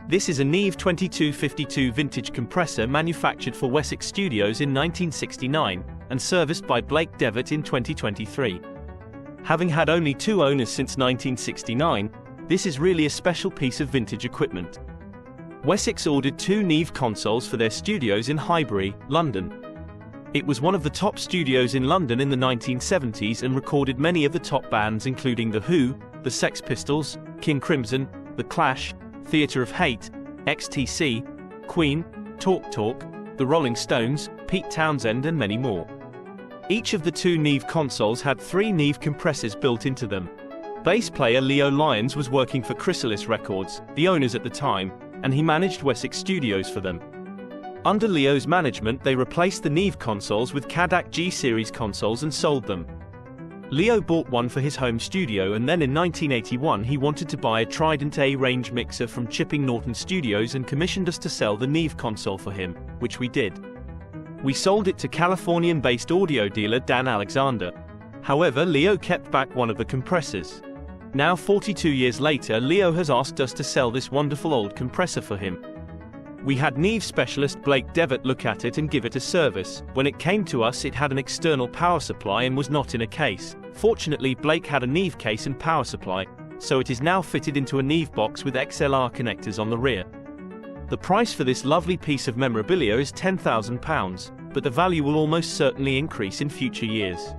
This is a Neve 2252 vintage compressor manufactured for Wessex Studios in 1969 and serviced by Blake Devitt in 2023. Having had only 2 owners since 1969, this is really a special piece of vintage equipment. Wessex ordered 2 Neve consoles for their studios in Highbury, London. It was one of the top studios in London in the 1970s and recorded many of the top bands including The Who, the Sex Pistols, King Crimson, The Clash, Theatre of Hate, XTC, Queen, Talk Talk, The Rolling Stones, Pete Townsend and many more. Each of the 2 Neve consoles had 3 Neve compressors built into them. Bass player Leo Lyons was working for Chrysalis Records, the owners at the time, and he managed Wessex Studios for them. Under Leo's management they replaced the Neve consoles with Kodak G-series consoles and sold them. Leo bought one for his home studio and then in 1981 he wanted to buy a Trident A range mixer from Chipping Norton Studios and commissioned us to sell the Neve console for him, which we did. We sold it to Californian-based audio dealer Dan Alexander. However, Leo kept back one of the compressors. Now 42 years later, Leo has asked us to sell this wonderful old compressor for him. We had Neve specialist Blake Devitt look at it and give it a service. When it came to us it had an external power supply and was not in a case. Fortunately Blake had a Neve case and power supply, so it is now fitted into a Neve box with XLR connectors on the rear. The price for this lovely piece of memorabilia is £10,000, but the value will almost certainly increase in future years.